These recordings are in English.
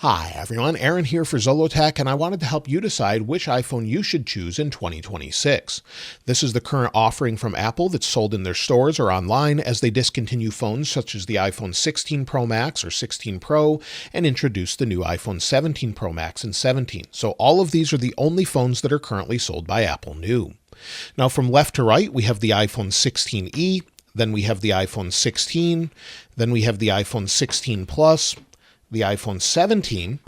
Hi everyone, Aaron here for Zollotech, and I wanted to help you decide which iPhone you should choose in 2026. This is the current offering from Apple that's sold in their stores or online as they discontinue phones such as the iPhone 16 Pro Max or 16 Pro and introduce the new iPhone 17 Pro Max and 17. So all of these are the only phones that are currently sold by Apple new. Now from left to right, we have the iPhone 16e, then we have the iPhone 16, then we have the iPhone 16 Plus, the iPhone 17,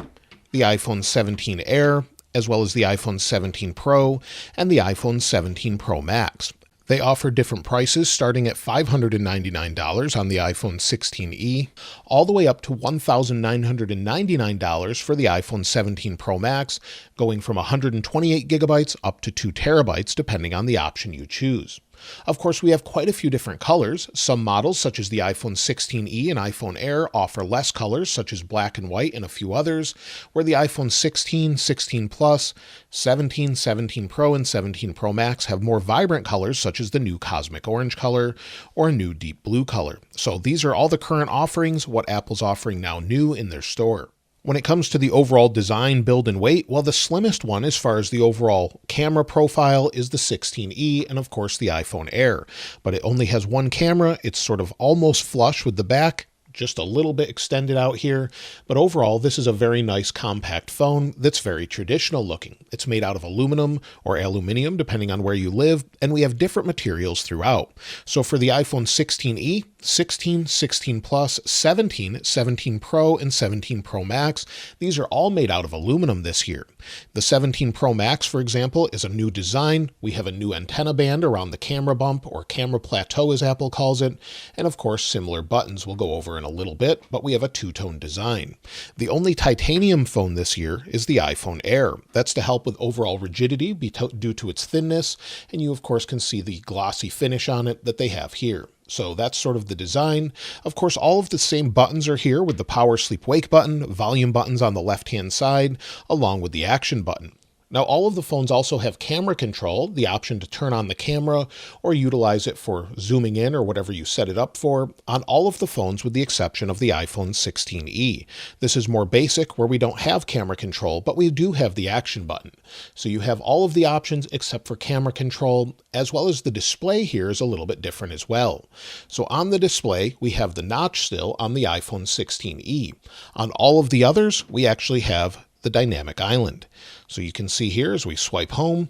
the iPhone 17 Air, as well as the iPhone 17 Pro and the iPhone 17 Pro Max. They offer different prices starting at $599 on the iPhone 16e, all the way up to $1,999 for the iPhone 17 Pro Max, going from 128 gigabytes up to 2 terabytes depending on the option you choose. Of course, we have quite a few different colors. Some models, such as the iPhone 16e and iPhone Air, offer less colors, such as black and white and a few others, where the iPhone 16, 16 Plus, 17, 17 Pro, and 17 Pro Max have more vibrant colors, such as the new cosmic orange color or a new deep blue color. So these are all the current offerings, what Apple's offering now new in their store. When it comes to the overall design, build, and weight, well, the slimmest one as far as the overall camera profile is the 16e and, of course, the iPhone Air. But it only has one camera. It's sort of almost flush with the back, just a little bit extended out here. But overall, this is a very nice compact phone that's very traditional looking. It's made out of aluminum or aluminium, depending on where you live, and we have different materials throughout. So for the iPhone 16e, 16, 16 Plus, 17, 17 Pro, and 17 Pro Max. These are all made out of aluminum this year. The 17 Pro Max, for example, is a new design. We have a new antenna band around the camera bump, or camera plateau as Apple calls it, and of course similar buttons we'll go over in a little bit, but we have a two-tone design. The only titanium phone this year is the iPhone Air. That's to help with overall rigidity due to its thinness, and you of course can see the glossy finish on it that they have here. So that's sort of the design. Of course, all of the same buttons are here with the power sleep wake button, volume buttons on the left-hand side, along with the action button. Now, all of the phones also have camera control, the option to turn on the camera or utilize it for zooming in or whatever you set it up for, on all of the phones with the exception of the iPhone 16e. This is more basic where we don't have camera control, but we do have the action button. So you have all of the options except for camera control, as well as the display here is a little bit different as well. So on the display, we have the notch still on the iPhone 16e. On all of the others, we actually have the dynamic island. So you can see here as we swipe home,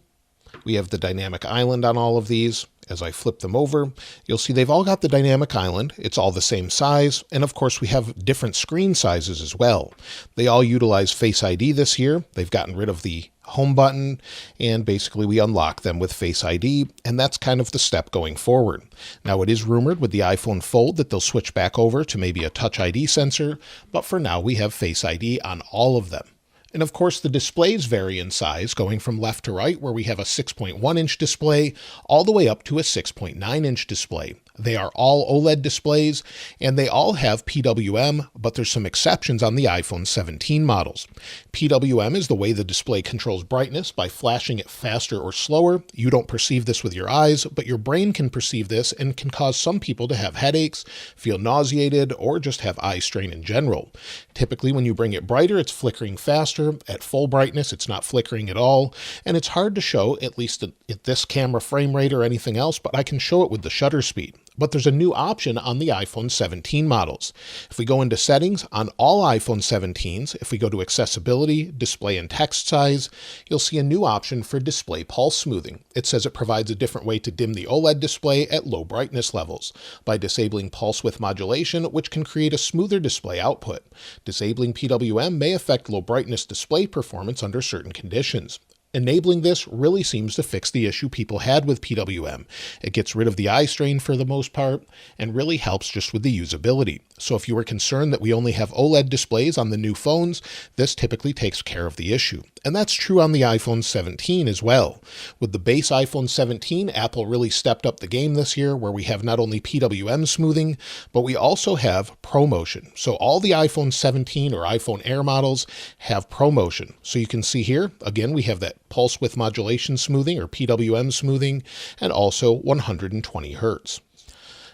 we have the dynamic island on all of these. As I flip them over, you'll see they've all got the dynamic island. It's all the same size. And of course, we have different screen sizes as well. They all utilize Face ID this year. They've gotten rid of the home button, and basically we unlock them with Face ID, and that's kind of the step going forward. Now, it is rumored with the iPhone Fold that they'll switch back over to maybe a Touch ID sensor, but for now we have Face ID on all of them. And of course, the displays vary in size, going from left to right, where we have a 6.1-inch display, all the way up to a 6.9-inch display. They are all OLED displays, and they all have PWM, but there's some exceptions on the iPhone 17 models. PWM is the way the display controls brightness by flashing it faster or slower. You don't perceive this with your eyes, but your brain can perceive this and can cause some people to have headaches, feel nauseated, or just have eye strain in general. Typically, when you bring it brighter, it's flickering faster. At full brightness, it's not flickering at all, and it's hard to show, at least at this camera frame rate or anything else, but I can show it with the shutter speed. But there's a new option on the iPhone 17 models. If we go into settings on all iPhone 17s, if we go to accessibility, display and text size, you'll see a new option for display pulse smoothing. It says it provides a different way to dim the OLED display at low brightness levels by disabling pulse width modulation, which can create a smoother display output. Disabling PWM may affect low brightness display performance under certain conditions. Enabling this really seems to fix the issue people had with PWM. It gets rid of the eye strain for the most part and really helps just with the usability. So if you were concerned that we only have OLED displays on the new phones, this typically takes care of the issue. And that's true on the iPhone 17 as well. With the base iPhone 17, Apple really stepped up the game this year, where we have not only PWM smoothing, but we also have ProMotion. So all the iPhone 17 or iPhone Air models have ProMotion. So you can see here, again, we have that pulse width modulation smoothing or PWM smoothing, and also 120 Hertz.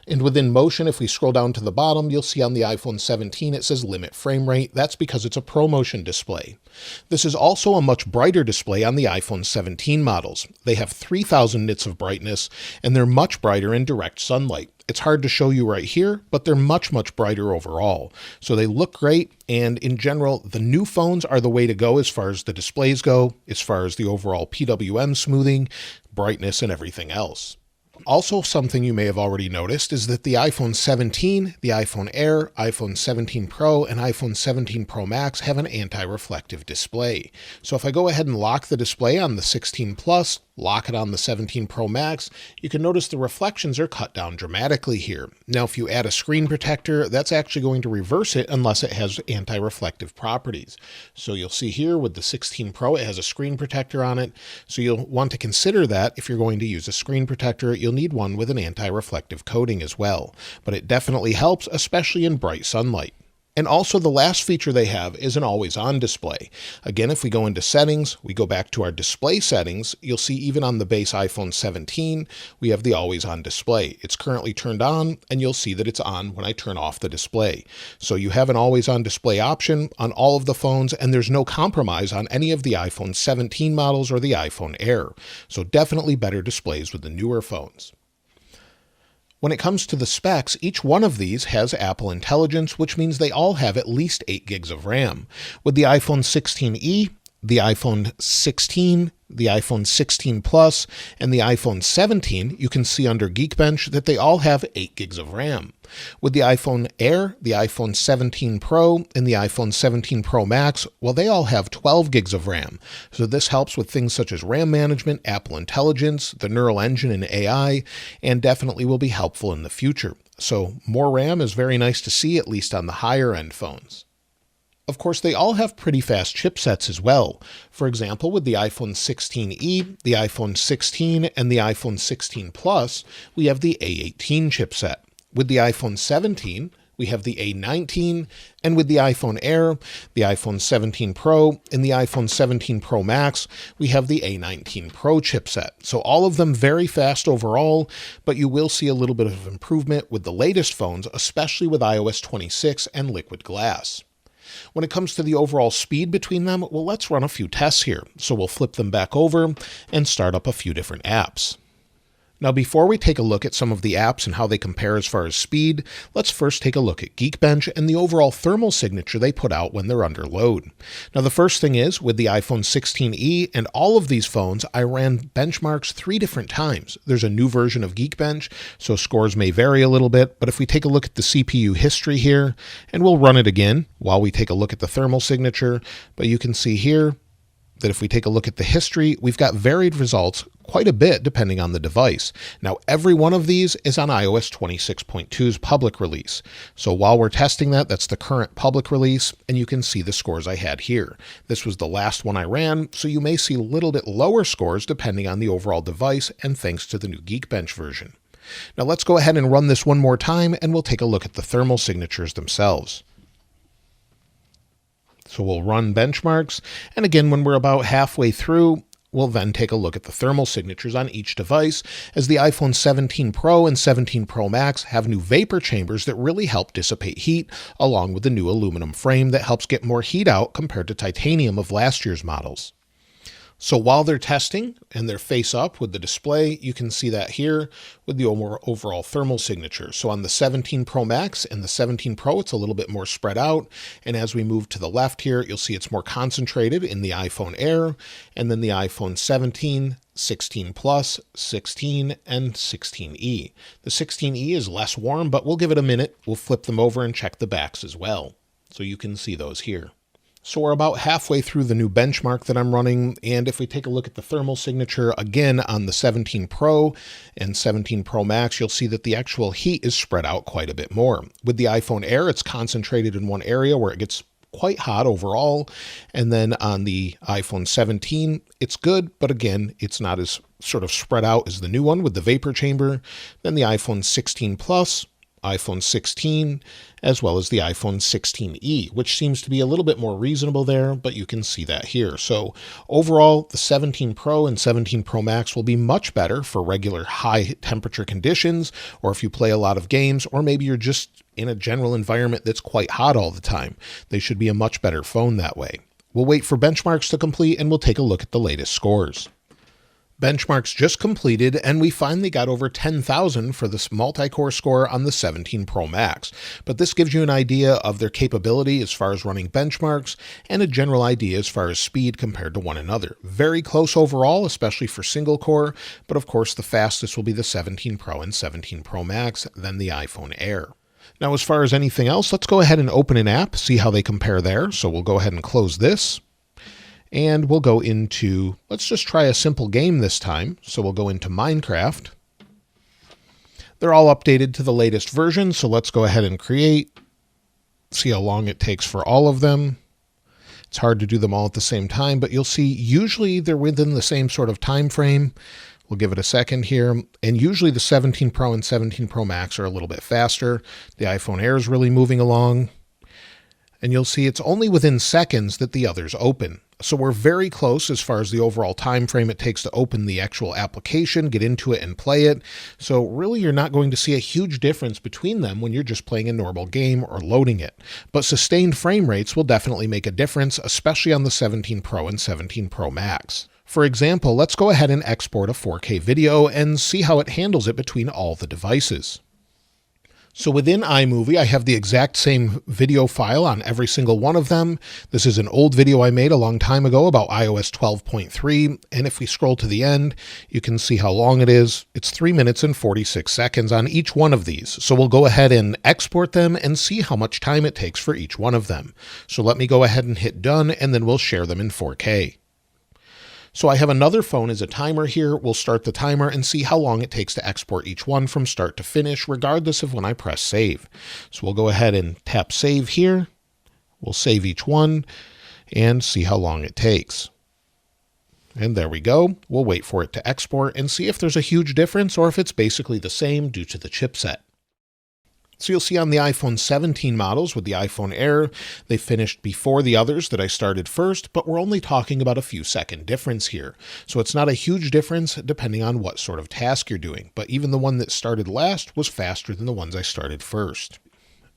And within motion, if we scroll down to the bottom, you'll see on the iPhone 17 it says limit frame rate. That's because it's a ProMotion display. This is also a much brighter display on the iPhone 17 models. They have 3000 nits of brightness, and they're much brighter in direct sunlight. It's hard to show you right here, but they're much brighter overall. So they look great, and in general, the new phones are the way to go as far as the displays go, as far as the overall PWM smoothing, brightness, and everything else. Also, something you may have already noticed is that the iPhone 17, the iPhone Air, iPhone 17 Pro, and iPhone 17 Pro Max have an anti-reflective display. So if I go ahead and lock the display on the 16 Plus, lock it on the 17 Pro Max, you can notice the reflections are cut down dramatically here. Now, if you add a screen protector, that's actually going to reverse it unless it has anti-reflective properties. So you'll see here with the 16 Pro, it has a screen protector on it. So you'll want to consider that if you're going to use a screen protector, you'll need one with an anti-reflective coating as well. But it definitely helps, especially in bright sunlight. And also the last feature they have is an always-on display. Again, if we go into settings, we go back to our display settings, you'll see even on the base iPhone 17, we have the always-on display. It's currently turned on, and you'll see that it's on when I turn off the display. So you have an always-on display option on all of the phones, and there's no compromise on any of the iPhone 17 models or the iPhone Air. So definitely better displays with the newer phones. When it comes to the specs, each one of these has Apple Intelligence, which means they all have at least 8 gigs of RAM. With the iPhone 16e, the iPhone 16, the iPhone 16 Plus, and the iPhone 17, you can see under Geekbench that they all have 8 gigs of RAM. With the iPhone Air, the iPhone 17 Pro, and the iPhone 17 Pro Max, well, they all have 12 gigs of RAM. So this helps with things such as RAM management, Apple Intelligence, the Neural Engine, and AI, and definitely will be helpful in the future. So more RAM is very nice to see, at least on the higher end phones. Of course, they all have pretty fast chipsets as well. For example, with the iPhone 16e, the iPhone 16, and the iPhone 16 Plus, we have the A18 chipset. With the iPhone 17, we have the A19, and with the iPhone Air, the iPhone 17 Pro, and the iPhone 17 Pro Max, we have the A19 Pro chipset. So all of them very fast overall, but you will see a little bit of improvement with the latest phones, especially with iOS 26 and Liquid Glass. When it comes to the overall speed between them, well, let's run a few tests here. So we'll flip them back over and start up a few different apps. Now, before we take a look at some of the apps and how they compare as far as speed, let's first take a look at Geekbench and the overall thermal signature they put out when they're under load. Now, the first thing is with the iPhone 16e and all of these phones, I ran benchmarks 3 different times. There's a new version of Geekbench, so scores may vary a little bit, but if we take a look at the CPU history here, and we'll run it again while we take a look at the thermal signature, but you can see here that if we take a look at the history, we've got varied results quite a bit depending on the device. Now, every one of these is on iOS 26.2's public release. So while we're testing that, that's the current public release, and you can see the scores I had here. This was the last one I ran, so you may see a little bit lower scores depending on the overall device and thanks to the new Geekbench version. Now let's go ahead and run this one more time, and we'll take a look at the thermal signatures themselves. So we'll run benchmarks, and again, when we're about halfway through, we'll then take a look at the thermal signatures on each device, as the iPhone 17 Pro and 17 Pro Max have new vapor chambers that really help dissipate heat, along with the new aluminum frame that helps get more heat out compared to titanium of last year's models. So while they're testing and they're face up with the display, you can see that here with the overall thermal signature. So on the 17 Pro Max and the 17 Pro, it's a little bit more spread out. And as we move to the left here, you'll see it's more concentrated in the iPhone Air, and then the iPhone 17, 16 Plus, 16, and 16e. The 16e is less warm, but we'll give it a minute. We'll flip them over and check the backs as well. So you can see those here. So we're about halfway through the new benchmark that I'm running, and if we take a look at the thermal signature again on the 17 Pro and 17 Pro Max, you'll see that the actual heat is spread out quite a bit more. With the iPhone Air, it's concentrated in one area where it gets quite hot overall, and then on the iPhone 17, it's good, but again, it's not as sort of spread out as the new one with the vapor chamber. Then the iPhone 16 Plus, iPhone 16, as well as the iPhone 16e, which seems to be a little bit more reasonable there, but you can see that here. So overall, the 17 Pro and 17 Pro Max will be much better for regular high temperature conditions, or if you play a lot of games, or maybe you're just in a general environment that's quite hot all the time. They should be a much better phone that way. We'll wait for benchmarks to complete and we'll take a look at the latest scores. Benchmarks just completed, and we finally got over 10,000 for this multi-core score on the 17 Pro Max. But this gives you an idea of their capability as far as running benchmarks and a general idea as far as speed compared to one another. Very close overall, especially for single core, but of course the fastest will be the 17 Pro and 17 Pro Max, then the iPhone Air. Now, as far as anything else, let's go ahead and open an app, see how they compare there. So we'll go ahead and close this. And we'll go into, let's just try a simple game this time. So we'll go into Minecraft. They're all updated to the latest version, so let's go ahead and create. See how long it takes for all of them. It's hard to do them all at the same time, but you'll see usually they're within the same sort of time frame. We'll give it a second here. And usually the 17 Pro and 17 Pro Max are a little bit faster. The iPhone Air is really moving along. And you'll see it's only within seconds that the others open. So we're very close as far as the overall time frame it takes to open the actual application, get into it and play it. So really you're not going to see a huge difference between them when you're just playing a normal game or loading it. But sustained frame rates will definitely make a difference, especially on the 17 Pro and 17 Pro Max. For example, let's go ahead and export a 4K video and see how it handles it between all the devices. So within iMovie, I have the exact same video file on every single one of them. This is an old video I made a long time ago about iOS 12.3. And if we scroll to the end, you can see how long it is. It's 3 minutes and 46 seconds on each one of these. So we'll go ahead and export them and see how much time it takes for each one of them. So let me go ahead and hit done, and then we'll share them in 4K. So I have another phone as a timer here. We'll start the timer and see how long it takes to export each one from start to finish, regardless of when I press save. So we'll go ahead and tap save here. We'll save each one and see how long it takes. And there we go. We'll wait for it to export and see if there's a huge difference or if it's basically the same due to the chipset. So you'll see on the iPhone 17 models with the iPhone Air, they finished before the others that I started first, but we're only talking about a few second difference here. So it's not a huge difference depending on what sort of task you're doing, but even the one that started last was faster than the ones I started first.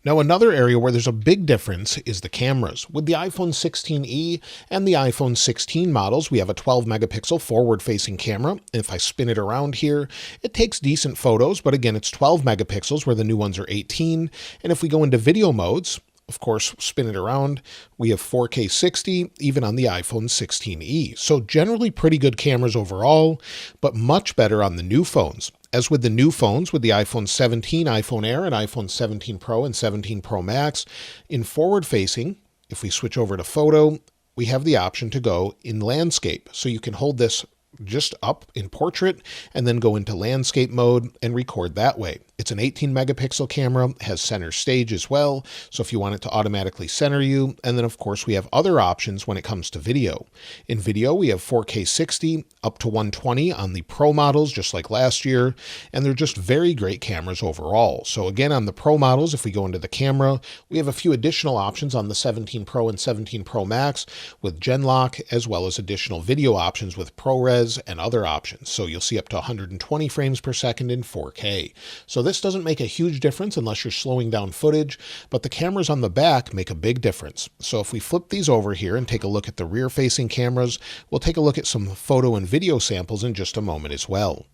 Now, another area where there's a big difference is the cameras. With the iPhone 16e and the iPhone 16 models, we have a 12 megapixel forward-facing camera. And if I spin it around here, it takes decent photos, but again, it's 12 megapixels where the new ones are 18. And if we go into video modes, of course, spin it around, we have 4K 60, even on the iPhone 16e. So generally pretty good cameras overall, but much better on the new phones. As with the new phones, with the iPhone 17, iPhone Air, and iPhone 17 Pro and 17 Pro Max, in forward-facing, if we switch over to photo, we have the option to go in landscape. So you can hold this just up in portrait and then go into landscape mode and record that way. It's an 18 megapixel camera, has center stage as well, so if you want it to automatically center you. And then of course we have other options when it comes to video. In video we have 4K 60 up to 120 on the Pro models, just like last year, and they're just very great cameras overall. So again, on the Pro models, if we go into the camera, we have a few additional options on the 17 Pro and 17 Pro Max with Gen Lock, as well as additional video options with ProRes and other options. So you'll see up to 120 frames per second in 4K. So this doesn't make a huge difference unless you're slowing down footage, but the cameras on the back make a big difference. So if we flip these over here and take a look at the rear-facing cameras, we'll take a look at some photo and video samples in just a moment as well.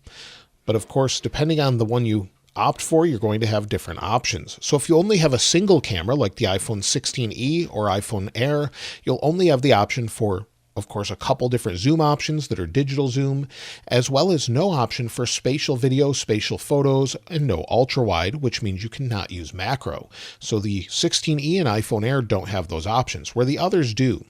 But of course, depending on the one you opt for, you're going to have different options. So if you only have a single camera like the iPhone 16e or iPhone Air, you'll only have the option for, of course, a couple different zoom options that are digital zoom, as well as no option for spatial video, spatial photos, and no ultra wide, which means you cannot use macro. So the 16e and iPhone Air don't have those options, where the others do.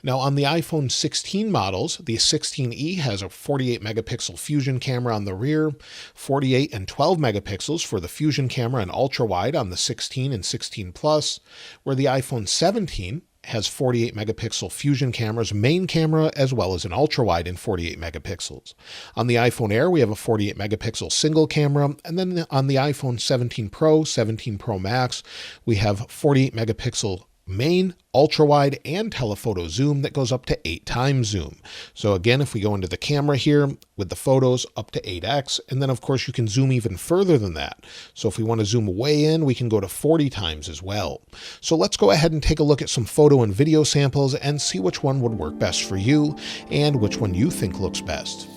Now on the iPhone 16 models, the 16e has a 48 megapixel fusion camera on the rear, 48 and 12 megapixels for the fusion camera and ultra wide on the 16 and 16 Plus, where the iPhone 17 has 48 megapixel fusion cameras, main camera, as well as an ultra wide in 48 megapixels. On the iPhone Air, we have a 48 megapixel single camera. And then on the iPhone 17 Pro, 17 Pro Max, we have 48 megapixel main, ultra wide, and telephoto zoom that goes up to 8 times zoom. So again, if we go into the camera here with the photos, up to 8x, and then of course you can zoom even further than that. So if we want to zoom way in, we can go to 40 times as well. So let's go ahead and take a look at some photo and video samples and see which one would work best for you and which one you think looks best.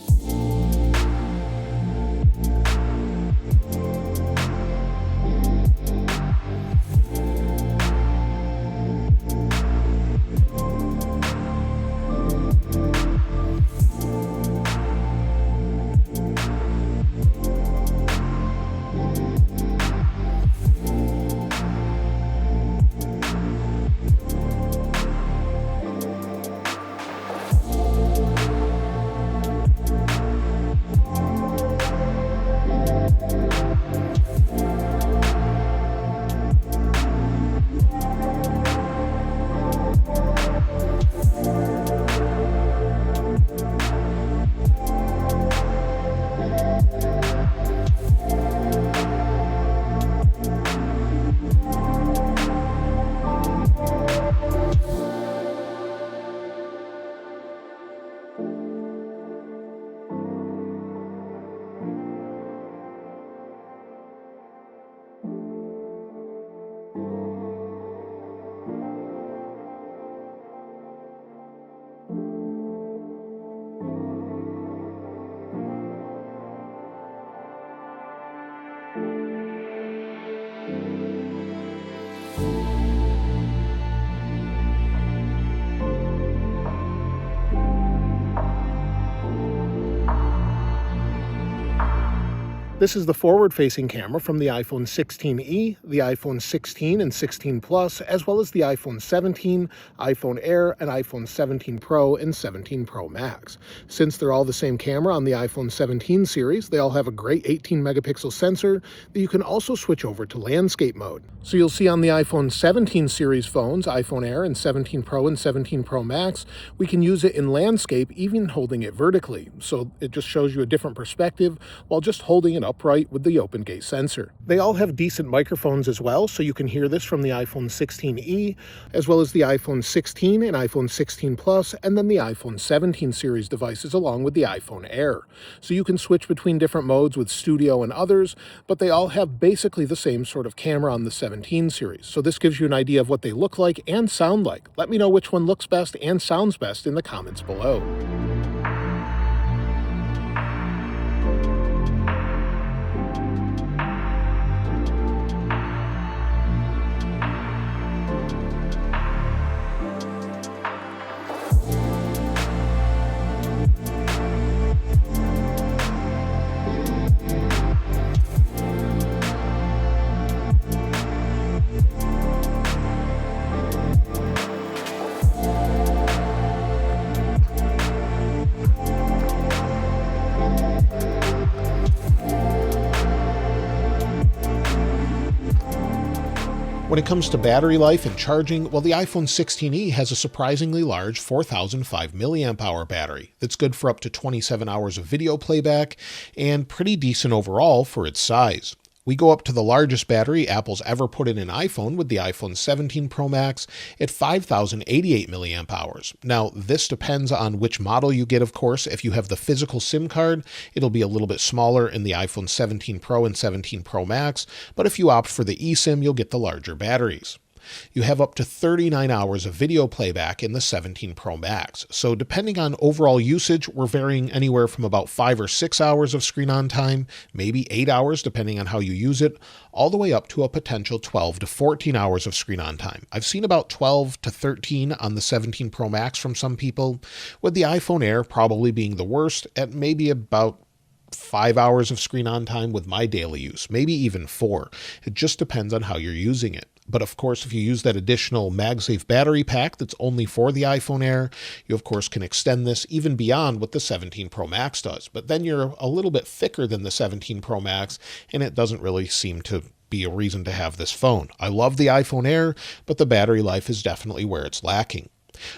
This is the forward-facing camera from the iPhone 16e, the iPhone 16 and 16 Plus, as well as the iPhone 17, iPhone Air, and iPhone 17 Pro and 17 Pro Max. Since they're all the same camera on the iPhone 17 series, they all have a great 18-megapixel sensor that you can also switch over to landscape mode. So you'll see on the iPhone 17 series phones, iPhone Air and 17 Pro and 17 Pro Max, we can use it in landscape, even holding it vertically. So it just shows you a different perspective while just holding it upright with the open gate sensor. They all have decent microphones as well, so you can hear this from the iPhone 16e, as well as the iPhone 16 and iPhone 16 Plus, and then the iPhone 17 series devices along with the iPhone Air. So you can switch between different modes with studio and others, but they all have basically the same sort of camera on the 17 series. So this gives you an idea of what they look like and sound like. Let me know which one looks best and sounds best in the comments below. When it comes to battery life and charging, well, the iPhone 16e has a surprisingly large 4005 milliamp hour battery that's good for up to 27 hours of video playback and pretty decent overall for its size. We go up to the largest battery Apple's ever put in an iPhone with the iPhone 17 Pro Max at 5,088 milliamp hours. Now, this depends on which model you get, of course. If you have the physical SIM card, it'll be a little bit smaller in the iPhone 17 Pro and 17 Pro Max, but if you opt for the eSIM, you'll get the larger batteries. You have up to 39 hours of video playback in the 17 Pro Max. So depending on overall usage, we're varying anywhere from about 5 or 6 hours of screen on time, maybe 8 hours depending on how you use it, all the way up to a potential 12 to 14 hours of screen on time. I've seen about 12 to 13 on the 17 Pro Max from some people, with the iPhone Air probably being the worst at maybe about 5 hours of screen on time with my daily use, maybe even 4. It just depends on how you're using it. But of course, if you use that additional MagSafe battery pack that's only for the iPhone Air, you of course can extend this even beyond what the 17 Pro Max does. But then you're a little bit thicker than the 17 Pro Max, and it doesn't really seem to be a reason to have this phone. I love the iPhone Air, but the battery life is definitely where it's lacking.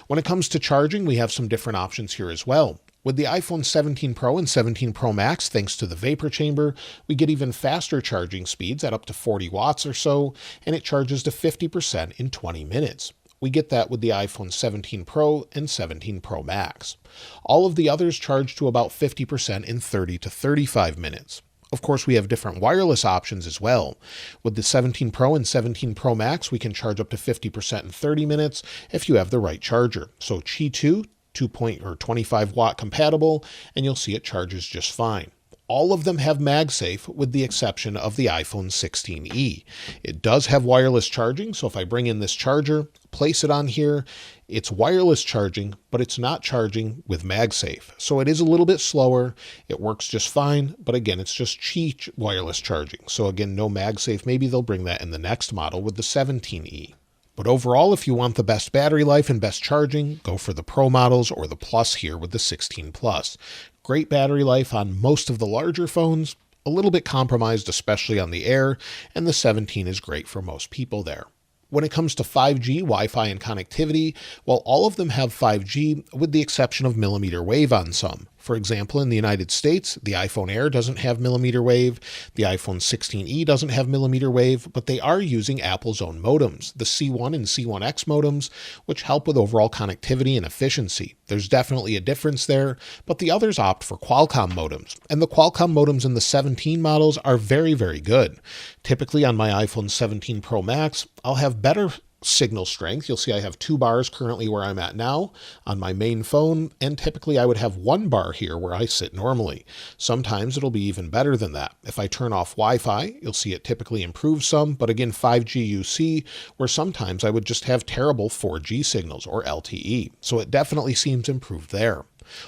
When it comes to charging, we have some different options here as well. With the iPhone 17 Pro and 17 Pro Max, thanks to the vapor chamber, we get even faster charging speeds at up to 40 watts or so, and it charges to 50% in 20 minutes. We get that with the iPhone 17 Pro and 17 Pro Max. All of the others charge to about 50% in 30 to 35 minutes. Of course, we have different wireless options as well. With the 17 Pro and 17 Pro Max, we can charge up to 50% in 30 minutes if you have the right charger. So Qi 2, 25 watt compatible, and you'll see it charges just fine. All of them have MagSafe with the exception of the iPhone 16e. It does have wireless charging, so if I bring in this charger, place it on here, it's wireless charging, but it's not charging with MagSafe. So it is a little bit slower. It works just fine, but again, it's just Qi wireless charging. So again, no MagSafe. Maybe they'll bring that in the next model with the 17e. But overall, if you want the best battery life and best charging, go for the Pro models or the Plus here with the 16 Plus. Great battery life on most of the larger phones, a little bit compromised, especially on the Air, and the 17 is great for most people there. When it comes to 5G, Wi-Fi, and connectivity, well, all of them have 5G with the exception of millimeter wave on some. For example, in the United States, the iPhone Air doesn't have millimeter wave, the iPhone 16e doesn't have millimeter wave, but they are using Apple's own modems, the C1 and C1X modems, which help with overall connectivity and efficiency. There's definitely a difference there, but the others opt for Qualcomm modems, and the Qualcomm modems in the 17 models are very, very good. Typically on my iPhone 17 Pro Max, I'll have better signal strength. You'll see I have 2 bars currently where I'm at now on my main phone, and typically I would have 1 bar here where I sit normally. Sometimes it'll be even better than that. If I turn off Wi-Fi, you'll see it typically improves some, but again 5G UC, where sometimes I would just have terrible 4G signals or LTE. So it definitely seems improved there.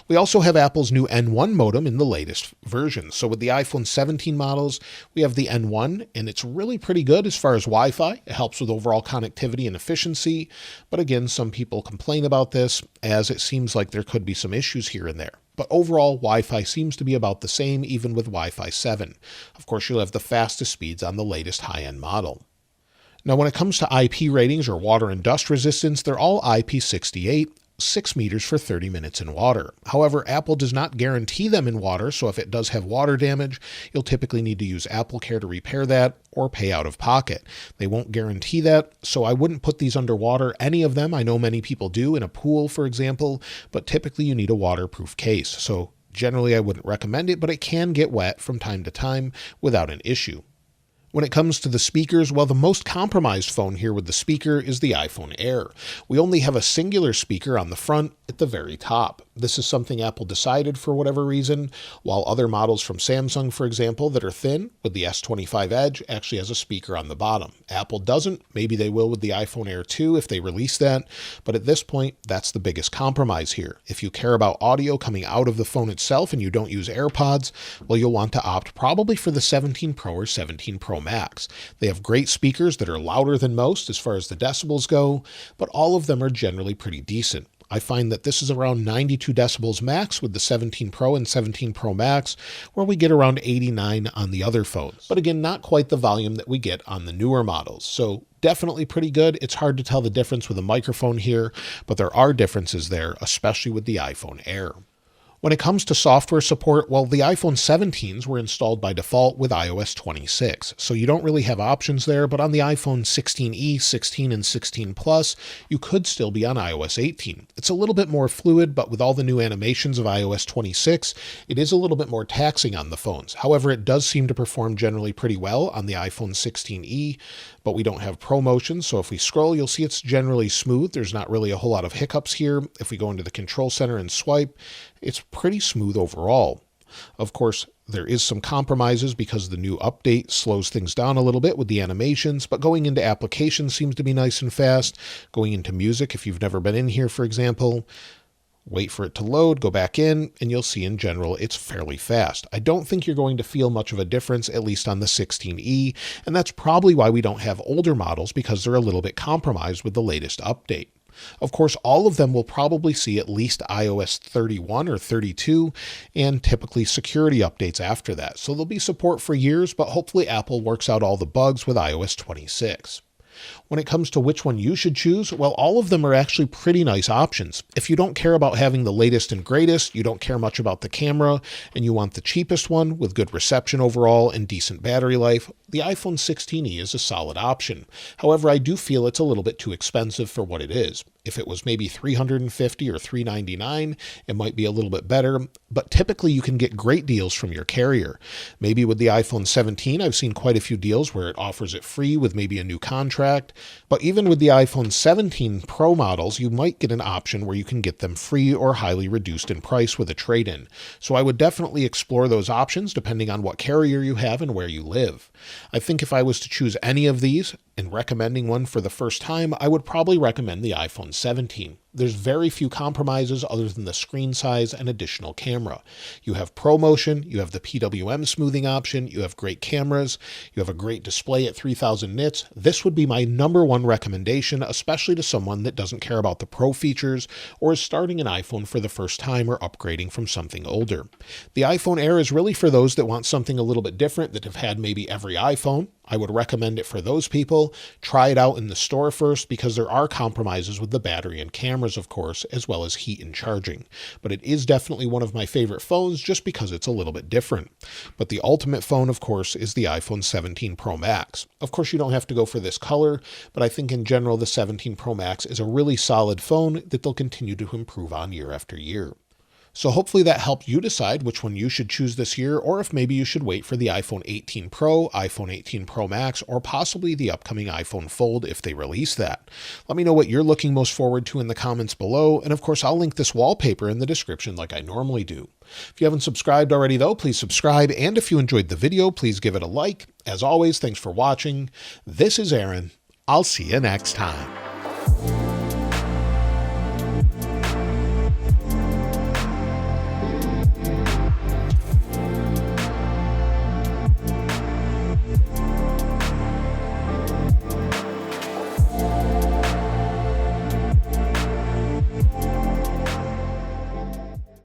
We also have Apple's new N1 modem in the latest version. So with the iPhone 17 models, we have the N1, and it's really pretty good as far as Wi-Fi. It helps with overall connectivity and efficiency. But again, some people complain about this as it seems like there could be some issues here and there. But overall, Wi-Fi seems to be about the same even with Wi-Fi 7. Of course, you'll have the fastest speeds on the latest high-end model. Now, when it comes to IP ratings or water and dust resistance, they're all IP68. 6 meters for 30 minutes in water. However, Apple does not guarantee them in water, so if it does have water damage, you'll typically need to use AppleCare to repair that or pay out of pocket. They won't guarantee that, so I wouldn't put these underwater, any of them. I know many people do in a pool, for example, but typically you need a waterproof case. So generally I wouldn't recommend it, but it can get wet from time to time without an issue. When it comes to the speakers, well, the most compromised phone here with the speaker is the iPhone Air. We only have a singular speaker on the front at the very top. This is something Apple decided for whatever reason, while other models from Samsung, for example, that are thin with the S25 Edge actually has a speaker on the bottom. Apple doesn't. Maybe they will with the iPhone Air 2 if they release that, but at this point, that's the biggest compromise here. If you care about audio coming out of the phone itself and you don't use AirPods, well, you'll want to opt probably for the 17 Pro or 17 Pro Max. They have great speakers that are louder than most as far as the decibels go, but all of them are generally pretty decent. I find that this is around 92 decibels max with the 17 Pro and 17 Pro Max, where we get around 89 on the other phones. But again, not quite the volume that we get on the newer models. So definitely pretty good. It's hard to tell the difference with a microphone here, but there are differences there, especially with the iPhone Air. When it comes to software support, well, the iPhone 17s were installed by default with iOS 26, so you don't really have options there, but on the iPhone 16e, 16, and 16 Plus, you could still be on iOS 18. It's a little bit more fluid, but with all the new animations of iOS 26, it is a little bit more taxing on the phones. However, it does seem to perform generally pretty well on the iPhone 16e, but we don't have ProMotion, so if we scroll, you'll see it's generally smooth. There's not really a whole lot of hiccups here. If we go into the control center and swipe, it's pretty smooth overall. Of course, there is some compromises because the new update slows things down a little bit with the animations, but going into applications seems to be nice and fast. Going into music, if you've never been in here, for example, wait for it to load, go back in, and you'll see in general it's fairly fast. I don't think you're going to feel much of a difference, at least on the 16e, and that's probably why we don't have older models, because they're a little bit compromised with the latest update. Of course, all of them will probably see at least iOS 31 or 32 and typically security updates after that. So there'll be support for years, but hopefully Apple works out all the bugs with iOS 26. When it comes to which one you should choose, well, all of them are actually pretty nice options. If you don't care about having the latest and greatest, you don't care much about the camera, and you want the cheapest one with good reception overall and decent battery life, the iPhone 16e is a solid option. However, I do feel it's a little bit too expensive for what it is. If it was maybe $350 or $399, it might be a little bit better, but typically you can get great deals from your carrier. Maybe with the iPhone 17, I've seen quite a few deals where it offers it free with maybe a new contract, but even with the iPhone 17 Pro models, you might get an option where you can get them free or highly reduced in price with a trade-in. So I would definitely explore those options depending on what carrier you have and where you live. I think if I was to choose any of these, and recommending one for the first time, I would probably recommend the iPhone 17. There's very few compromises other than the screen size and additional camera. You have ProMotion, you have the PWM smoothing option, you have great cameras, you have a great display at 3000 nits. This would be my number one recommendation, especially to someone that doesn't care about the Pro features or is starting an iPhone for the first time or upgrading from something older. The iPhone Air is really for those that want something a little bit different, that have had maybe every iPhone. I would recommend it for those people. Try it out in the store first because there are compromises with the battery and cameras, of course, as well as heat and charging. But it is definitely one of my favorite phones just because it's a little bit different. But the ultimate phone, of course, is the iPhone 17 Pro Max. Of course, you don't have to go for this color, but I think in general the 17 Pro Max is a really solid phone that they'll continue to improve on year after year. So hopefully that helped you decide which one you should choose this year, or if maybe you should wait for the iPhone 18 Pro, iPhone 18 Pro Max, or possibly the upcoming iPhone Fold if they release that. Let me know what you're looking most forward to in the comments below, and of course I'll link this wallpaper in the description like I normally do. If you haven't subscribed already though, please subscribe, and if you enjoyed the video, please give it a like. As always, thanks for watching. This is Aaron. I'll see you next time.